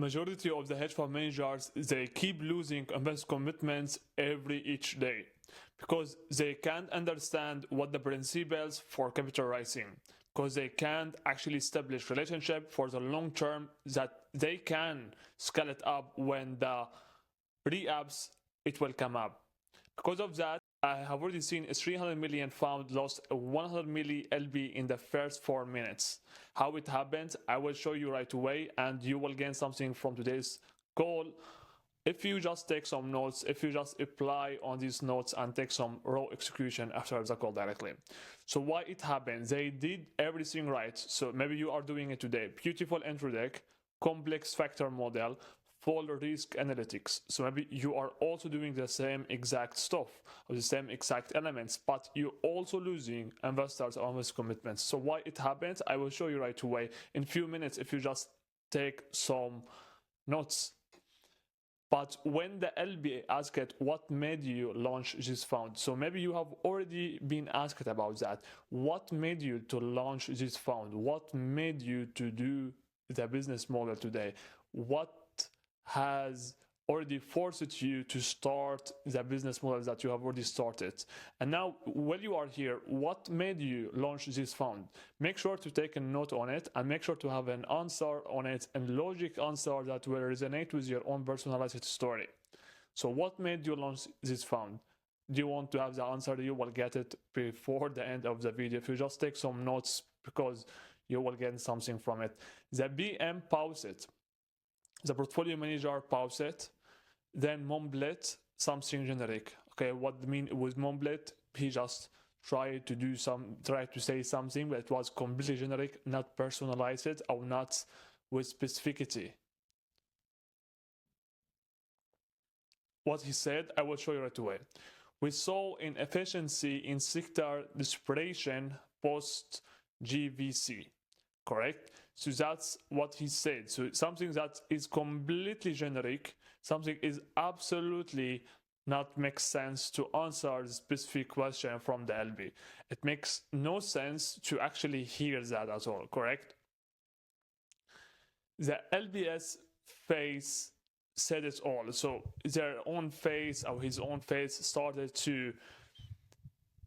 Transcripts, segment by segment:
Majority of the hedge fund managers, they keep losing investment commitments each day because they can't understand what the principles for capital raising, because they can't actually establish relationship for the long term that they can scale it up when the re-ups it will come up. Because of that, I have already seen a 300 million fund lost 100 million LB in the first 4 minutes. How it happened, I will show you right away, and you will gain something from today's call if you just take some notes, if you just apply on these notes and take some raw execution after the call directly. So why it happened? They did everything right. So maybe you are doing it today. Beautiful intro deck, complex factor model, full risk analytics. So maybe you are also doing the same exact stuff or the same exact elements, but you're also losing investors on these commitments. So why it happens, I will show you right away in a few minutes if you just take some notes. But when the LB asked what made you launch this fund, so maybe you have already been asked about that. What made you to launch this fund? What made you to do the business model today? What has already forced you to start the business model that you have already started? And now, while you are here, what made you launch this fund? Make sure to take a note on it and make sure to have an answer on it, and logic answer that will resonate with your own personalized story. So what made you launch this fund? Do you want to have the answer? You will get it before the end of the video if you just take some notes, because you will get something from it. The BM paused it. The portfolio manager paused it, then mumbled something generic. Okay, what I mean with mumbled, he just tried to say something, but it was completely generic, not personalized or not with specificity. What he said, I will show you right away. We saw inefficiency in sector desperation post GVC, correct? So that's what he said. So something that is completely generic, something is absolutely not make sense to answer the specific question from the LB. It makes no sense to actually hear that at all, correct? The LBS face said it all. So their own face, or his own face, started to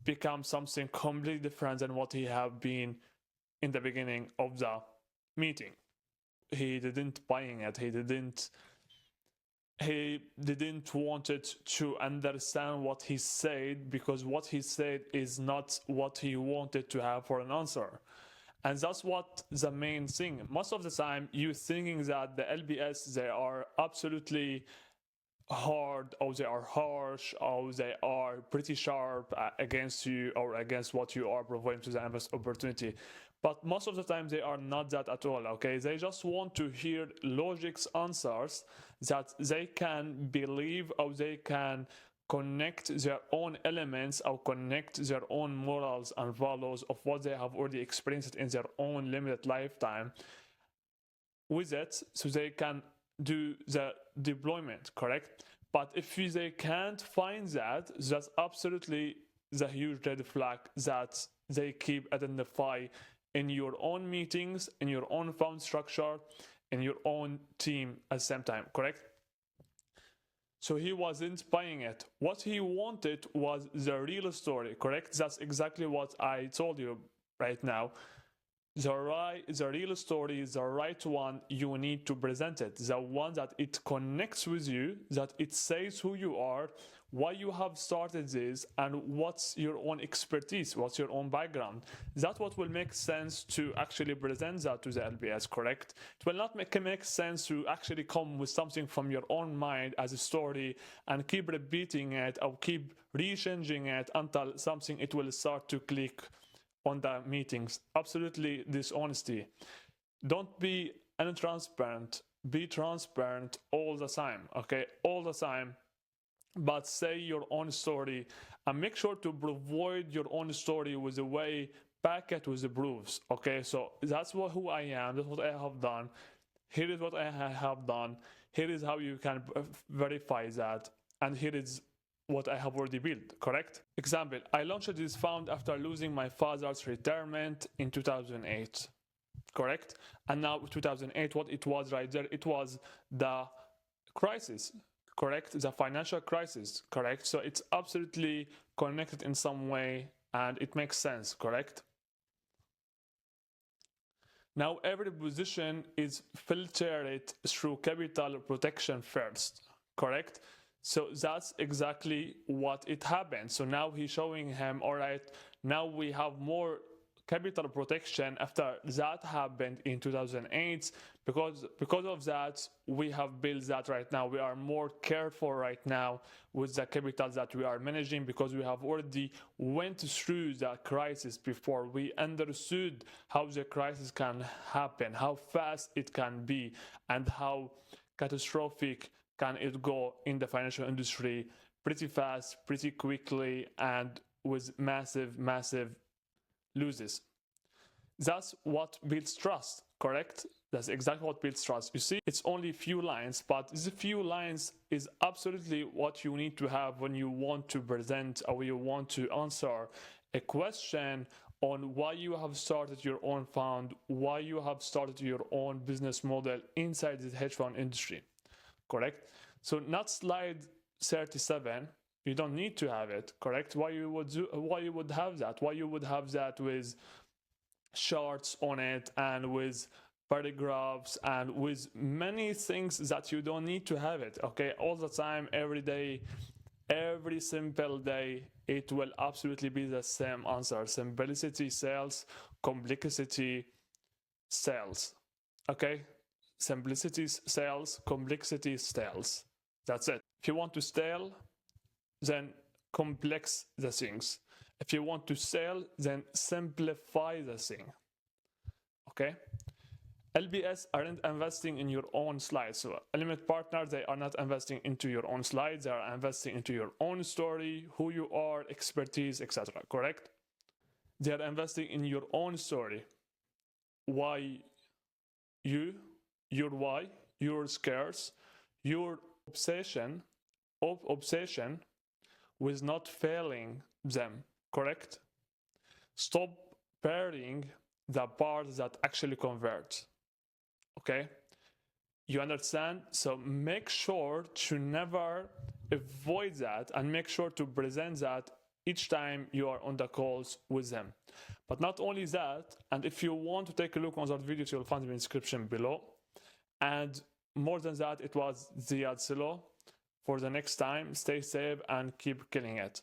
become something completely different than what he have been in the beginning of the meeting. He didn't buying it. He didn't want it to understand what he said, because what he said is not what he wanted to have for an answer. And that's what the main thing. Most of the time, you thinking that the LBS, they are absolutely hard, or they are harsh, or they are pretty sharp against you or against what you are providing to the invest opportunity. But most of the time they are not that at all, okay? They just want to hear logic's answers that they can believe, or they can connect their own elements or connect their own morals and values of what they have already experienced in their own limited lifetime with it, so they can do the deployment, correct? But if they can't find that, that's absolutely the huge red flag that they keep identify in your own meetings, in your own fund structure, in your own team at the same time, correct? So he wasn't buying it. What he wanted was the real story, correct? That's exactly what I told you right now. The real story is the right one. You need to present it, the one that it connects with you, that it says who you are, why you have started this, and what's your own expertise, what's your own background. That's what will make sense to actually present that to the LBS, correct? It will not make sense to actually come with something from your own mind as a story and keep repeating it or keep rechanging it until something it will start to click on the meetings. Absolutely dishonesty. Don't be untransparent. Be transparent all the time, okay? All the time. But say your own story and make sure to provide your own story with a way, back it with the proofs, okay? So that's who I am. That's what I have done. Here is what I have done. Here is how you can verify that. And here is what I have already built, correct? Example, I launched this fund after losing my father's retirement in 2008. correct? And now 2008, what it was right there, it was the crisis, correct? The financial crisis, correct? So it's absolutely connected in some way and it makes sense, correct? Now every position is filtered through capital protection first, correct? So that's exactly what it happened. So now he's showing him, all right, now we have more capital protection after that happened in 2008. Because of that, we have built that right now. We are more careful right now with the capital that we are managing because we have already went through the crisis before. We understood how the crisis can happen, how fast it can be, and how catastrophic can it go in the financial industry pretty fast, pretty quickly, and with massive loses. That's what builds trust, correct? That's exactly what builds trust. You see, it's only a few lines, but these few lines is absolutely what you need to have when you want to present or you want to answer a question on why you have started your own fund, why you have started your own business model inside the hedge fund industry, correct? So not slide 37, you don't need to have it, correct? Why you would have that? Why you would have that with charts on it and with paragraphs and with many things that you don't need to have it, okay? All the time, every day, every simple day, it will absolutely be the same answer. Simplicity sells, complexity sells, okay? Simplicity sells, complexity sells. That's it. If you want to sell, then complex the things. If you want to sell, then simplify the thing, okay? LBS aren't investing in your own slides. So limited partners, they are not investing into your own slides. They are investing into your own story, who you are, expertise, etc. Correct? They are investing in your own story. Why you, your why, your scares, your obsession with not failing them. Correct? Stop pairing the parts that actually convert. Okay, you understand? So make sure to never avoid that and make sure to present that each time you are on the calls with them. But not only that, and if you want to take a look on that video, you'll find the description below. And more than that, it was Ziad Silo. For the next time, stay safe and keep killing it.